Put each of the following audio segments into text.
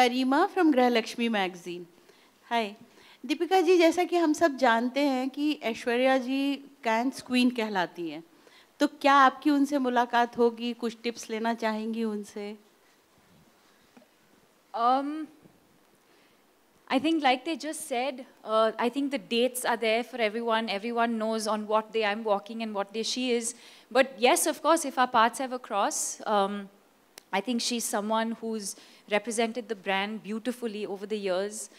गरिमा from गृह Lakshmi magazine. हाय दीपिका जी, जैसा कि हम सब जानते हैं कि ऐश्वर्या जी कैंस क्वीन कहलाती हैं, तो क्या आपकी उनसे मुलाकात होगी? कुछ टिप्स लेना चाहेंगी उनसे? I think like they just said, I think the dates are there for everyone. Everyone knows on what day I'm walking and what day she is. But yes, of course, if our paths ever cross, I think she's someone who's represented the brand beautifully over the years.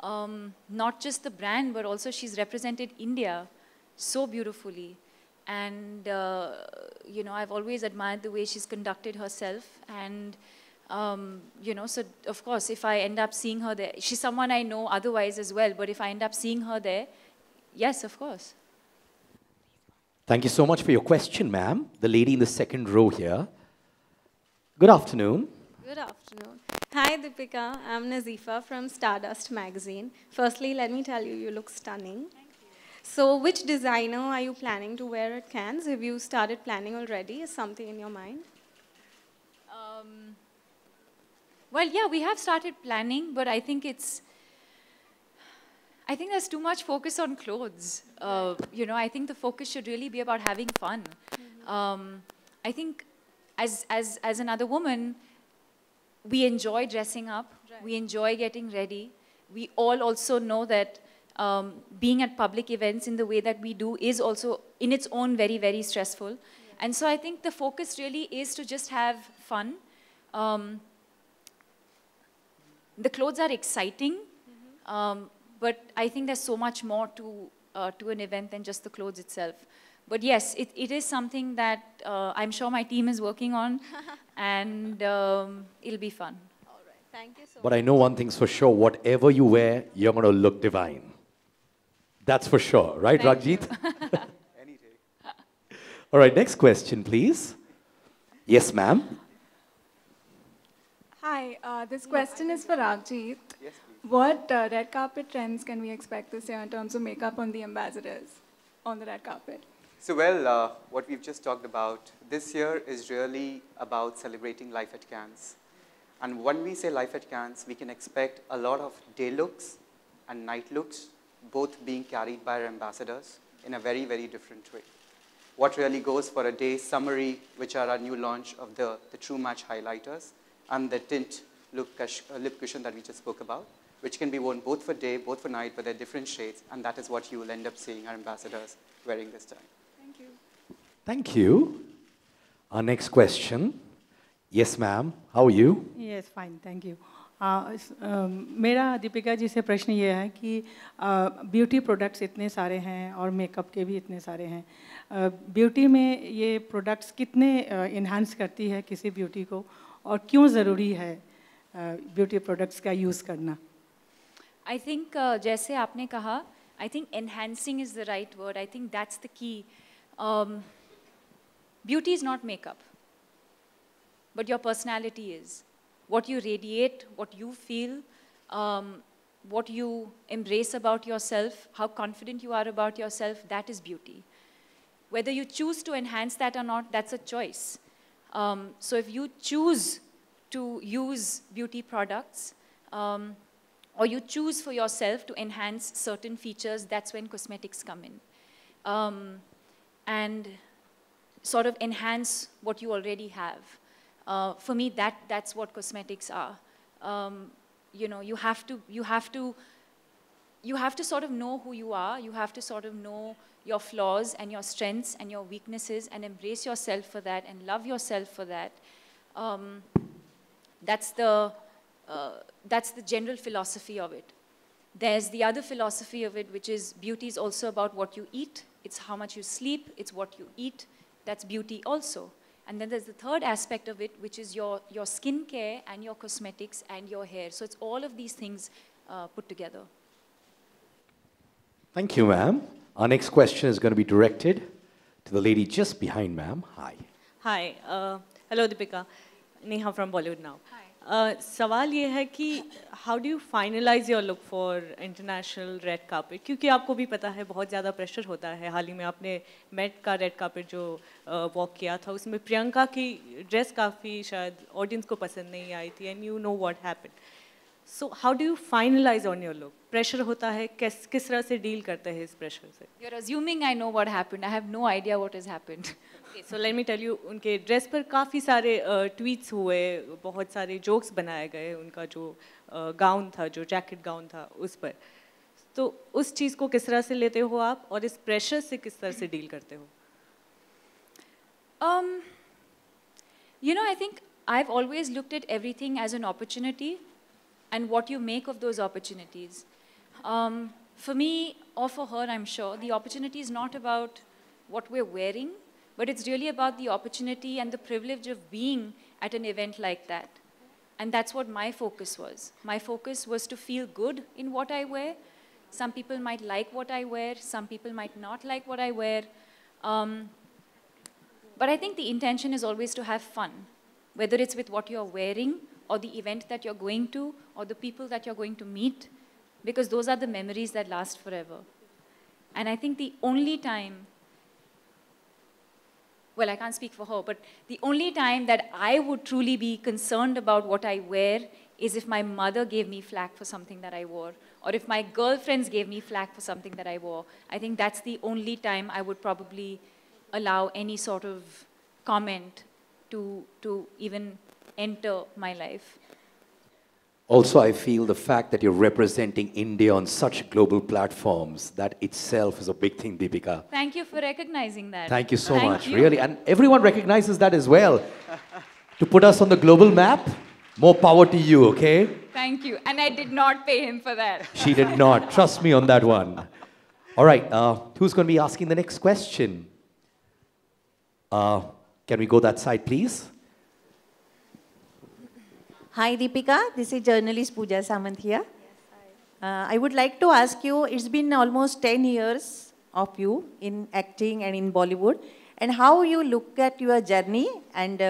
Not just the brand, but also she's represented India so beautifully. And, you know, I've always admired the way she's conducted herself. And, you know, so of course, if I end up seeing her there, she's someone I know otherwise as well, but if I end up seeing her there, yes, of course. Thank you so much for your question, ma'am. The lady in the second row here. Good afternoon. Good afternoon. Hi, Deepika. I'm Nazifa from Stardust magazine. Firstly, let me tell you, you look stunning. Thank you. So, which designer are you planning to wear at Cannes? Have you started planning already? Is something in your mind? Well, yeah, we have started planning, but I think there's too much focus on clothes. You know, I think the focus should really be about having fun. I think as another woman, we enjoy dressing up. Right. We enjoy getting ready. We all also know that being at public events in the way that we do is also in its own very, very stressful. Yeah. And so I think the focus really is to just have fun. The clothes are exciting, but I think there's so much more to an event than just the clothes itself. But yes, it is something that I'm sure my team is working on, and it'll be fun. All right, thank you so much. But I know one thing's for sure, whatever you wear, you're going to look divine. That's for sure, right, Ragjit? Any day. All right, next question, please. Yes, ma'am. Hi, this question is for Ragjit. Yes, please. What red carpet trends can we expect this year in terms of makeup on the ambassadors on the red carpet? So, well, what we've just talked about this year is really about celebrating life at Cannes. And when we say life at Cannes, we can expect a lot of day looks and night looks, both being carried by our ambassadors in a very, very different way. What really goes for a day summary, which are our new launch of the True Match highlighters, and the tint lip cushion that we just spoke about, which can be worn both for day, both for night, but they're different shades, and that is what you will end up seeing our ambassadors wearing this time. Thank you. Thank you. Our next question. Yes, ma'am. How are you? Yes, fine. Thank you. मेरा दीपिका जी से प्रश्न ये है कि beauty products इतने सारे हैं और मेकअप के भी इतने सारे हैं. ब्यूटी में ये प्रोडक्ट्स कितने इन्हांस करती है किसी ब्यूटी को, और क्यों ज़रूरी है ब्यूटी प्रोडक्ट्स का यूज़ करना? I think जैसे आपने कहा, I think enhancing is the right word. I think that's the key. Beauty is not makeup, but your personality is. What you radiate, what you feel, what you embrace about yourself, how confident you are about yourself, that is beauty. Whether you choose to enhance that or not, that's a choice. So if you choose to use beauty products, or you choose for yourself to enhance certain features, that's when cosmetics come in. And sort of enhance what you already have. For me, that's what cosmetics are. You know, you have to sort of know who you are. You have to sort of know your flaws and your strengths and your weaknesses and embrace yourself for that and love yourself for that. That's the that's the general philosophy of it. There's the other philosophy of it, which is beauty is also about what you eat. It's how much you sleep. It's what you eat. That's beauty also. And then there's the third aspect of it, which is your skin care and your cosmetics and your hair. So it's all of these things put together. Thank you, ma'am. Our next question is going to be directed to the lady just behind, ma'am. Hi. Hi. Hello, Deepika. Neha from Bollywood now. Hi. सवाल ये है कि how do you finalise your look for international red carpet, क्योंकि आपको भी पता है बहुत ज़्यादा प्रेशर होता है. हाल ही में आपने मेट का रेड कार्पेट जो वॉक किया था उसमें प्रियंका की ड्रेस काफ़ी शायद ऑडियंस को पसंद नहीं आई थी, and you know what happened. So how do you finalise on your look? Pressure होता है, किस तरह से डील करते हैं इस प्रेशर से? You're assuming I know what happened. I have no idea what has happened. So let me tell you, उनके ड्रेस पर काफ़ी सारे ट्वीट्स हुए, बहुत सारे जोक्स बनाए गए, उनका जो गाउन था, जो जैकेट गाउन था उस पर. तो उस चीज़ को किस तरह से लेते हो आप, और इस प्रेशर से किस तरह से डील करते हो? You know, I think I've always looked at everything as an opportunity and what you make of those opportunities. For me, or for her, I'm sure, the opportunity is not about what we're wearing, but it's really about the opportunity and the privilege of being at an event like that. And that's what my focus was. My focus was to feel good in what I wear. Some people might like what I wear. Some people might not like what I wear. But I think the intention is always to have fun, whether it's with what you're wearing or the event that you're going to or the people that you're going to meet, because those are the memories that last forever. And I think the only time, well, I can't speak for her, but the only time that I would truly be concerned about what I wear is if my mother gave me flack for something that I wore, or if my girlfriends gave me flack for something that I wore. I think that's the only time I would probably allow any sort of comment to even enter my life. Also, I feel the fact that you're representing India on such global platforms, that itself is a big thing, Deepika. Thank you for recognizing that. Thank you so much, you. really. And everyone recognizes that as well. To put us on the global map, more power to you, okay? Thank you. And I did not pay him for that. She did not. Trust me on that one. All right, who's going to be asking the next question? Can we go that side, please? Hi Deepika, this is journalist Pooja Samant here. I would like to ask you, it's been almost 10 years of you in acting and in Bollywood, and how you look at your journey, and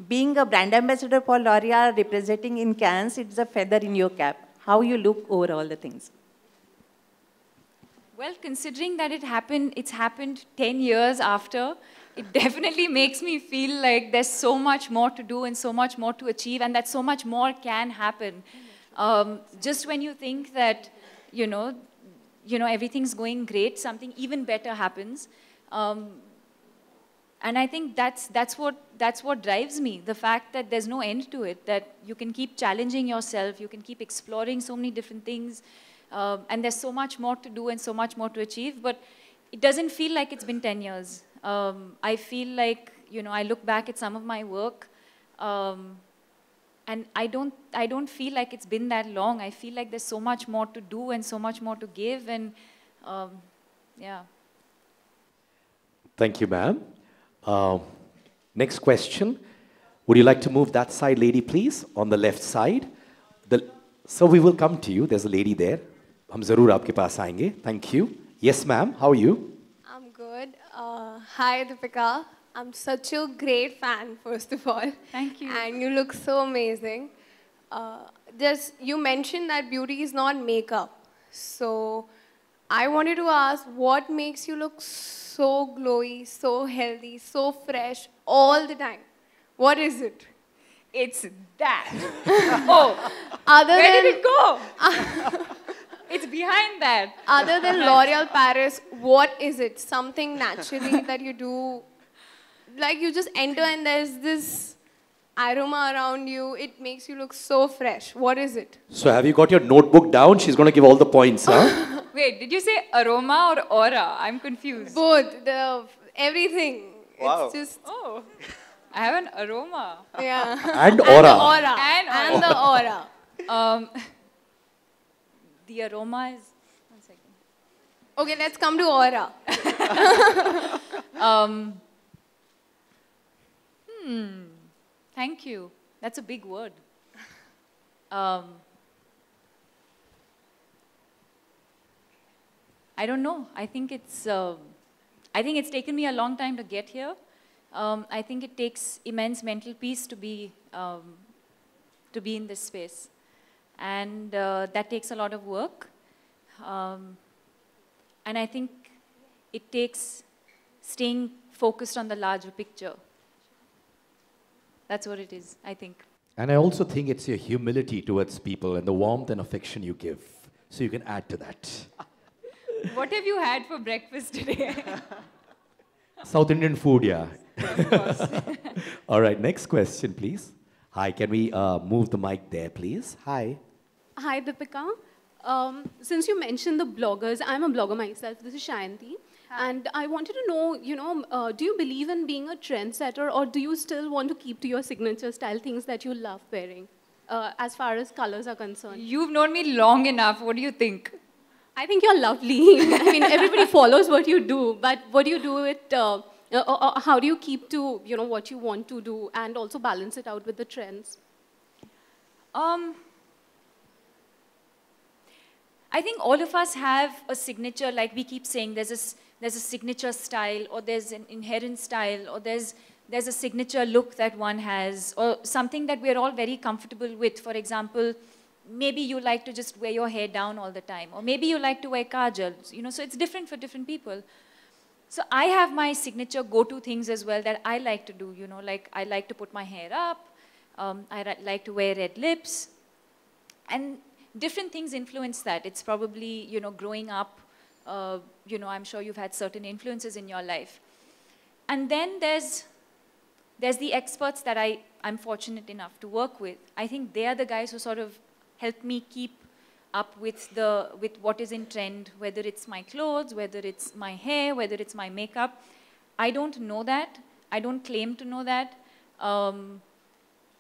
being a brand ambassador for L'Oreal, representing in Cannes, it's a feather in your cap. How you look over all the things? Well, considering that it's happened 10 years after, it definitely makes me feel like there's so much more to do and so much more to achieve, and that so much more can happen. Just when you think that, you know, everything's going great, something even better happens. And I think that's what drives me, the fact that there's no end to it, that you can keep challenging yourself, you can keep exploring so many different things, and there's so much more to do and so much more to achieve, but it doesn't feel like it's been 10 years. I feel like, I look back at some of my work, and I don't feel like it's been that long. I feel like there's so much more to do and so much more to give, and yeah. Thank you, ma'am. Next question. Would you like to move that side, lady, please, on the left side? So we will come to you. There's a lady there. हम ज़रूर आपके पास आएंगे. Thank you. Yes, ma'am. How are you? I'm good. Hi, Deepika. I'm such a great fan, first of all. Thank you. And you look so amazing. You mentioned that beauty is not makeup. So I wanted to ask, what makes you look so glowy, so healthy, so fresh all the time? What is it? It's that. Where did it go? It's behind that. Other than L'Oreal Paris, what is it? Something naturally that you do, like you just enter and there's this aroma around you. It makes you look so fresh. What is it? So have you got your notebook down? She's going to give all the points, huh? Wait, did you say aroma or aura? I'm confused. Both. Everything. Wow. It's just... Oh, I have an aroma. Yeah. And aura. And the aura. Um, the aroma is, one second. Okay, let's come to aura. Um, Thank you. That's a big word. I don't know. I think it's taken me a long time to get here. I think it takes immense mental peace to be in this space, and that takes a lot of work. And I think it takes staying focused on the larger picture. That's what it is, I think. And I also think it's your humility towards people and the warmth and affection you give. So you can add to that. What have you had for breakfast today? South Indian food, yeah. All right, next question, please. Hi, can we move the mic there, please? Hi. Hi, Deepika. Since you mentioned the bloggers, I'm a blogger myself. This is Shayanti. And I wanted to know, do you believe in being a trendsetter, or do you still want to keep to your signature style, things that you love wearing, as far as colors are concerned? You've known me long enough. What do you think? I think you're lovely. I mean, everybody follows what you do, but what do you do it, how do you keep to, what you want to do and also balance it out with the trends? I think all of us have a signature, like we keep saying, there's a signature style, or there's an inherent style, or there's a signature look that one has, or something that we're all very comfortable with. For example, maybe you like to just wear your hair down all the time, or maybe you like to wear kajal, so it's different for different people. So I have my signature go-to things as well that I like to do, like I like to put my hair up, I like to wear red lips, and different things influence that. It's probably, growing up, I'm sure you've had certain influences in your life. And then there's the experts that I'm fortunate enough to work with. I think they are the guys who sort of help me keep up with what is in trend, whether it's my clothes, whether it's my hair, whether it's my makeup. I don't know that. I don't claim to know that.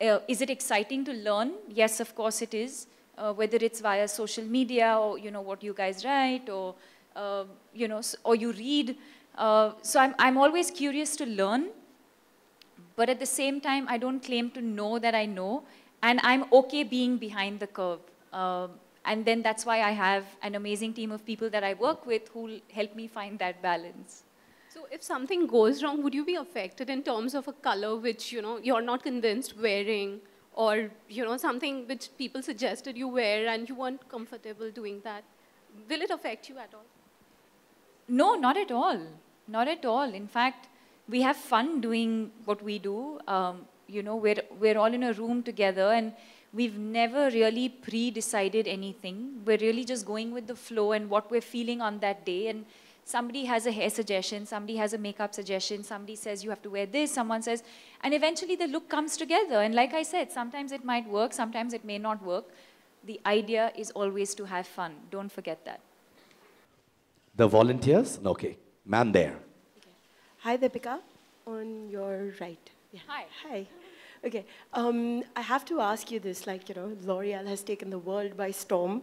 Is it exciting to learn? Yes, of course it is. Whether it's via social media, or what you guys write, or or you read. So I'm always curious to learn, but at the same time, I don't claim to know that I know, and I'm okay being behind the curve. And then that's why I have an amazing team of people that I work with who help me find that balance. So if something goes wrong, would you be affected in terms of a color which, you're not convinced wearing, or, something which people suggested you wear and you weren't comfortable doing that? Will it affect you at all? No, not at all. Not at all. In fact, we have fun doing what we do. We're all in a room together, and we've never really pre-decided anything. We're really just going with the flow and what we're feeling on that day. And somebody has a hair suggestion, somebody has a makeup suggestion, somebody says you have to wear this, someone says, and eventually the look comes together. And like I said, sometimes it might work, sometimes it may not work. The idea is always to have fun. Don't forget that. The volunteers? Okay. Ma'am there. Okay. Hi, Deepika. On your right. Yeah. Hi. Hi. Okay. I have to ask you this, L'Oreal has taken the world by storm.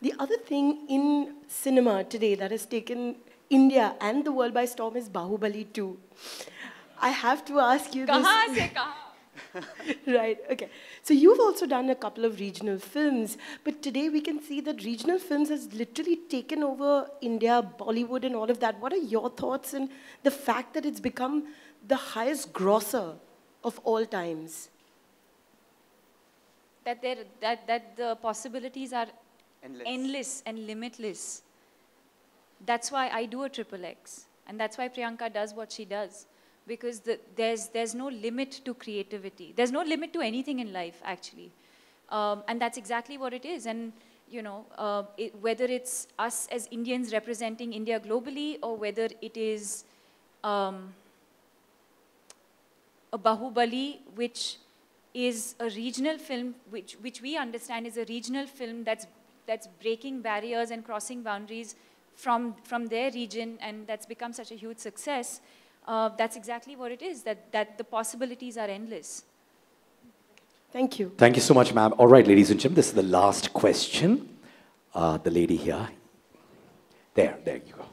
The other thing in cinema today that has taken India and the world by storm is Bahubali 2. I have to ask you this. Kahan se kahan? Right, okay. So you've also done a couple of regional films, but today we can see that regional films has literally taken over India, Bollywood and all of that. What are your thoughts on the fact that it's become the highest grosser of all times? That the possibilities are endless and limitless. That's why I do a XXX. And that's why Priyanka does what she does. Because there's no limit to creativity. There's no limit to anything in life, actually. And that's exactly what it is. And, whether it's us as Indians representing India globally, or whether it is a Bahubali, which is a regional film, which we understand is a regional film that's breaking barriers and crossing boundaries from their region, and that's become such a huge success. That's exactly what it is, that the possibilities are endless. Thank you. Thank you so much, ma'am. All right, ladies and gentlemen, this is the last question. The lady here. There you go.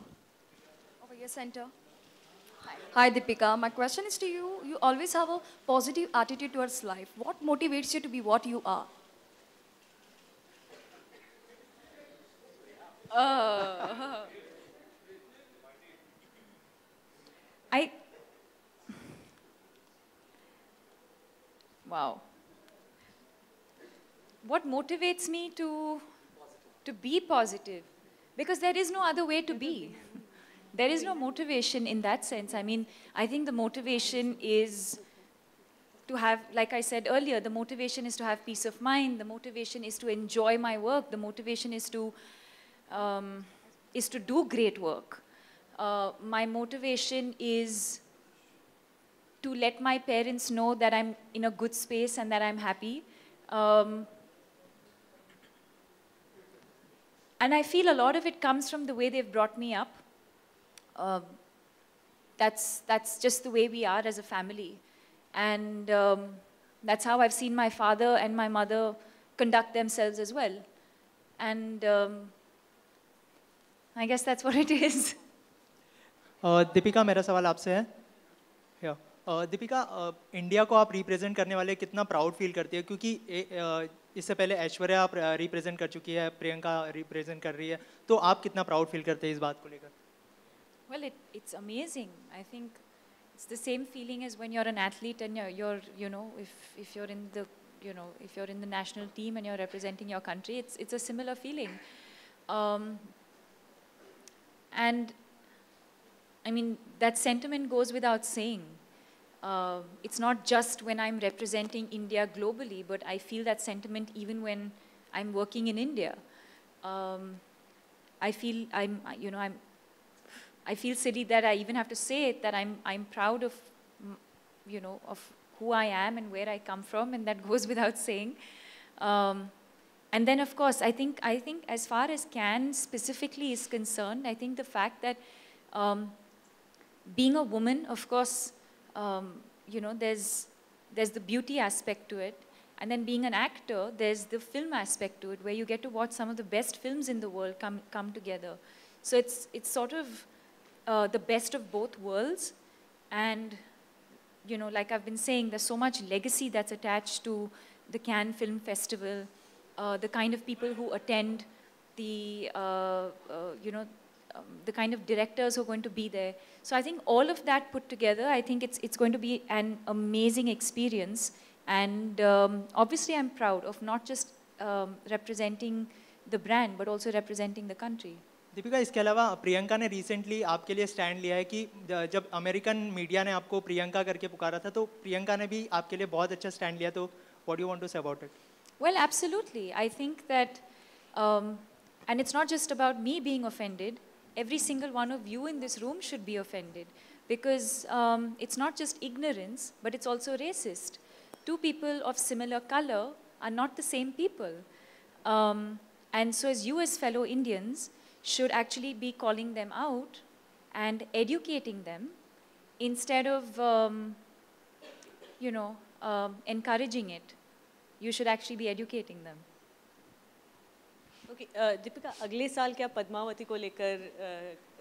Over your center. Hi, Deepika. My question is to you. You always have a positive attitude towards life. What motivates you to be what you are? Wow. What motivates me to be positive? Because there is no other way to be. There is no motivation in that sense. I mean, I think the motivation is to have, like I said earlier, the motivation is to have peace of mind. The motivation is to enjoy my work. The motivation is to do great work. My motivation is to let my parents know that I'm in a good space and that I'm happy. And I feel a lot of it comes from the way they've brought me up. That's just the way we are as a family. And that's how I've seen my father and my mother conduct themselves as well. And I guess that's what it is. Deepika, मेरा सवाल आपसे है. Deepika, India को आप represent करने वाले कितना proud feel करती है, क्योंकि इससे पहले ऐश्वर्या आप रिप्रेजेंट कर चुकी है, प्रियंका रिप्रेजेंट कर रही है, तो आप कितना प्राउड फील करते हैं इस बात को लेकर? Well, it's amazing. I think it's the same feeling as when you're an athlete and you're if you're in the if you're in the national team and you're representing your country, it's a similar feeling. And I mean, that sentiment goes without saying. It's not just when I'm representing India globally, but I feel that sentiment even when I'm working in India. I feel I feel silly that I even have to say it, that I'm proud of of who I am and where I come from, and that goes without saying. And then of course I think as far as Cannes specifically is concerned, I think the fact that being a woman, of course, there's the beauty aspect to it, and then being an actor, there's the film aspect to it, where you get to watch some of the best films in the world come together. So it's sort of the best of both worlds. And like I've been saying, there's so much legacy that's attached to the Cannes Film Festival, the kind of people who attend, the kind of directors who are going to be there. So I think all of that put together, I think it's going to be an amazing experience. And obviously I'm proud of not just representing the brand, but also representing the country. Deepika, इसके अलावा प्रियंका ने recently आपके लिए stand लिया है कि जब American media ने आपको प्रियंका करके पुकारा था, तो प्रियंका ने भी आपके लिए बहुत अच्छा स्टैंड लिया, तो what do you want to say about it? Well, absolutely. I think that, and it's not just about me being offended. Every single one of you in this room should be offended, because it's not just ignorance, but it's also racist. Two people of similar color are not the same people. And so as you as fellow Indians should actually be calling them out and educating them instead of, encouraging it. You should actually be educating them. Okay, Deepika, अगले साल क्या पद्मावती को लेकर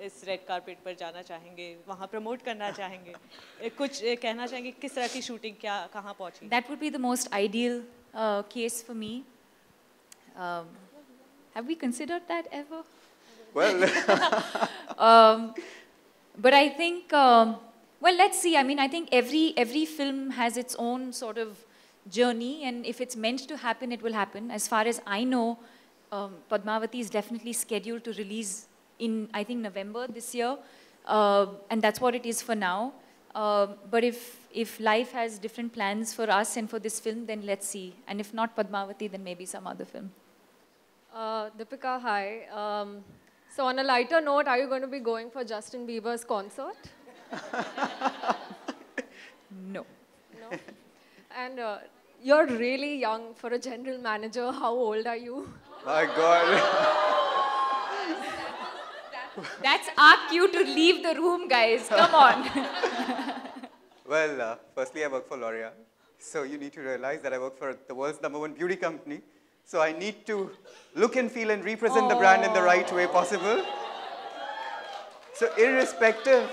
इस red carpet पर जाना चाहेंगे, वहाँ प्रमोट करना चाहेंगे, कुछ कहना चाहेंगे, किस तरह की शूटिंग क्या कहाँ पहुँची? That would be the most ideal case for me. Have we considered that ever? Well, but I think, well, let's see. I mean, I think every film has its own sort of journey, and if it's meant to happen, it will happen. As far as I know, Padmavati is definitely scheduled to release in, I think, November this year, and that's what it is for now. But if life has different plans for us and for this film, then let's see. And if not Padmavati, then maybe some other film. Deepika, hi. So on a lighter note, are you going to be going for Justin Bieber's concert? No. No? And you're really young for a general manager. How old are you? My God. That's our cue to leave the room, guys. Come on. Well, firstly, I work for L'Oreal. So you need to realize that I work for the world's #1 beauty company. So I need to look and feel and represent the brand in the right way possible. So irrespective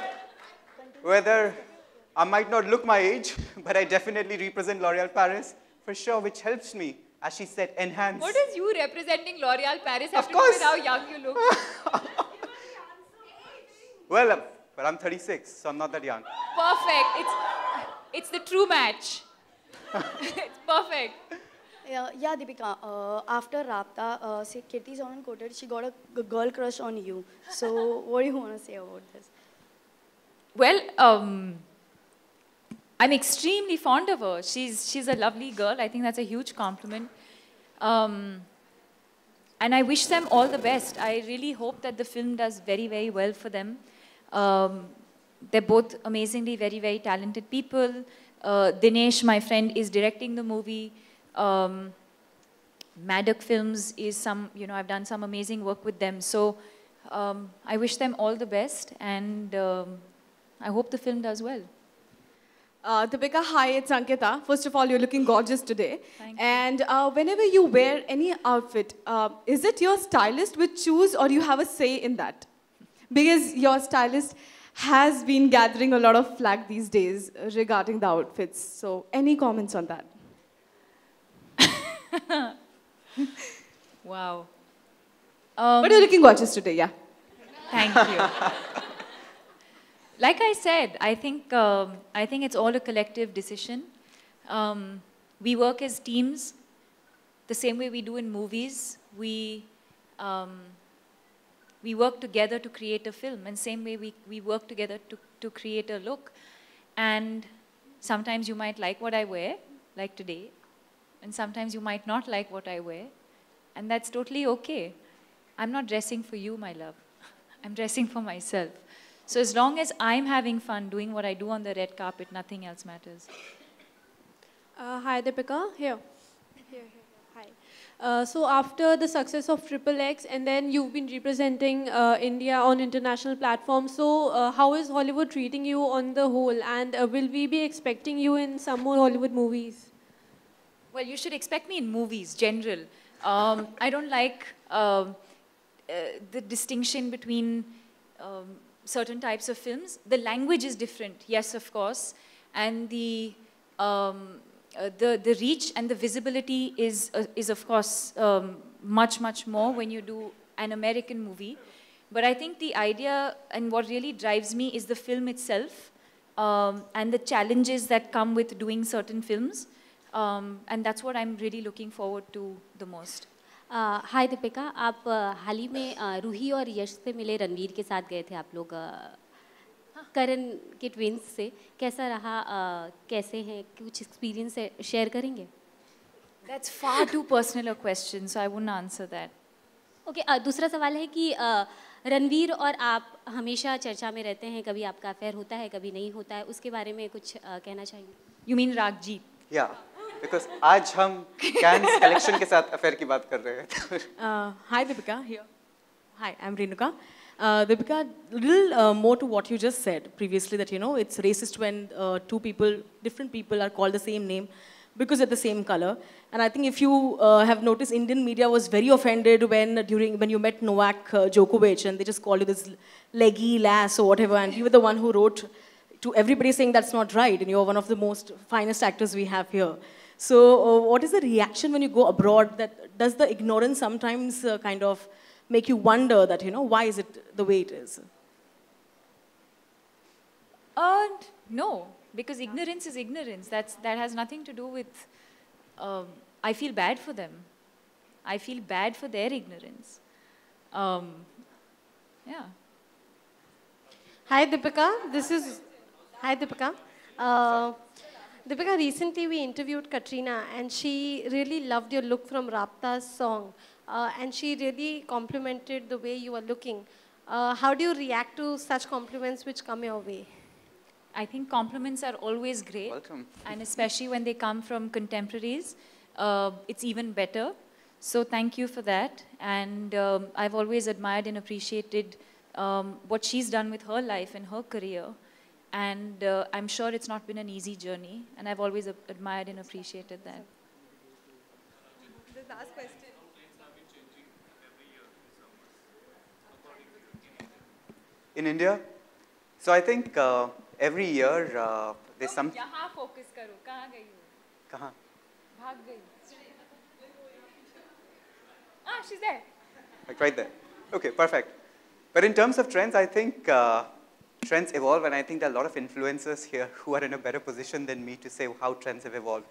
whether I might not look my age, but I definitely represent L'Oréal Paris for sure, which helps me, as she said, enhance. What does you representing L'Oréal Paris have Of to do with how young you look? Well, but I'm 36, so I'm not that young. Perfect. It's the true match. It's perfect. Yeah, Deepika, after Rapta, say Kirti Sonan quoted, she got a girl crush on you. So what do you want to say about this? Well, I'm extremely fond of her. She's a lovely girl. I think that's a huge compliment. And I wish them all the best. I really hope that the film does very, very well for them. They're both amazingly very, very talented people. Dinesh, my friend, is directing the movie. Maddock Films is I've done some amazing work with them. So I wish them all the best, and I hope the film does well. Deepika, hi, it's Ankita. First of all, you're looking gorgeous today. Thank you. And whenever you wear any outfit, is it your stylist which choose, or you have a say in that? Because your stylist has been gathering a lot of flack these days regarding the outfits. So any comments on that? Wow. But you're looking gorgeous today, yeah. Thank you. Like I said, I think it's all a collective decision. We work as teams, the same way we do in movies. We work together to create a film, and same way we work together to create a look. And sometimes you might like what I wear, like today, and sometimes you might not like what I wear, and that's totally okay. I'm not dressing for you, my love. I'm dressing for myself. So as long as I'm having fun doing what I do on the red carpet, nothing else matters. Hi, Deepika. Here. Hi. So after the success of XXX, and then you've been representing India on international platforms, so how is Hollywood treating you on the whole? And will we be expecting you in some more Hollywood movies? Well, you should expect me in movies, general. I don't like the distinction between certain types of films. The language is different, yes, of course, and the reach and the visibility is of course much more when you do an American movie. But I think the idea and what really drives me is the film itself and the challenges that come with doing certain films, and that's what I'm really looking forward to the most. हाय दीपिका, आप हाल ही में रूही और यश से मिले, रणवीर के साथ गए थे आप लोग करण के ट्विंस से, कैसा रहा, कैसे हैं, कुछ एक्सपीरियंस शेयर करेंगे? That's far too personal a question, so I wouldn't answer that. Okay, दूसरा सवाल है कि रणवीर और आप हमेशा चर्चा में रहते हैं, कभी आपका अफेयर होता है, कभी नहीं होता है, उसके बारे में कुछ कहना चाहेंगे? You mean Ragjit? Yeah. Because आज हम Cannes collection के साथ affair की बात कर रहे हैं. Hi Deepika, here. Hi, I'm Renuka. Deepika, a little more to what you just said previously, that it's racist when different people are called the same name because they're the same color. And I think if you have noticed, Indian media was very offended when you met Novak Djokovic and they just called you this leggy lass or whatever, and you were the one who wrote to everybody saying that's not right, and you're one of the most finest actors we have here. So what is the reaction when you go abroad? Does the ignorance sometimes kind of make you wonder that, why is it the way it is? No, because ignorance is ignorance. That has nothing to do with, I feel bad for them. I feel bad for their ignorance. Yeah. Hi, Deepika. Hi, Deepika. Deepika, recently we interviewed Katrina and she really loved your look from Rapta's song. And she really complimented the way you were looking. How do you react to such compliments which come your way? I think compliments are always great. Welcome. And especially when they come from contemporaries, it's even better. So thank you for that. And I've always admired and appreciated what she's done with her life and her career. And I'm sure it's not been an easy journey, and I've always admired and appreciated that. The last question. In India? So I think every year there's some... यहाँ focus करो, कहाँ गई हो? कहाँ? भाग गई. Ah, she's there. Like right there. Okay, perfect. But in terms of trends, I think trends evolve, and I think there are a lot of influencers here who are in a better position than me to say how trends have evolved.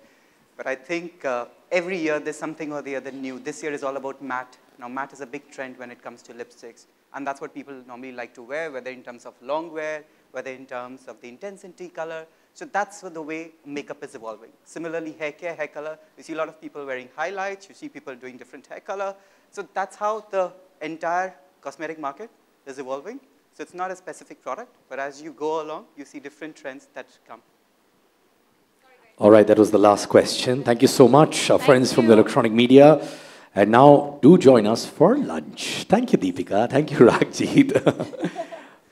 But I think every year there's something or the other new. This year is all about matte. Now matte is a big trend when it comes to lipsticks. And that's what people normally like to wear, whether in terms of long wear, whether in terms of the intensity color. So that's the way makeup is evolving. Similarly, hair care, hair color, you see a lot of people wearing highlights, you see people doing different hair color. So that's how the entire cosmetic market is evolving. So it's not a specific product, but as you go along, you see different trends that come. All right, that was the last question. Thank you so much, our friends from the electronic media. And now, do join us for lunch. Thank you, Deepika. Thank you, Raghjit.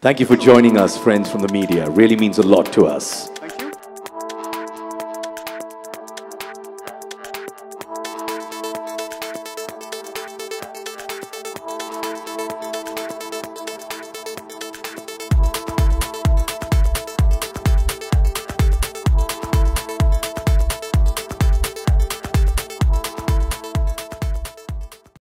Thank you for joining us, friends from the media. Really means a lot to us.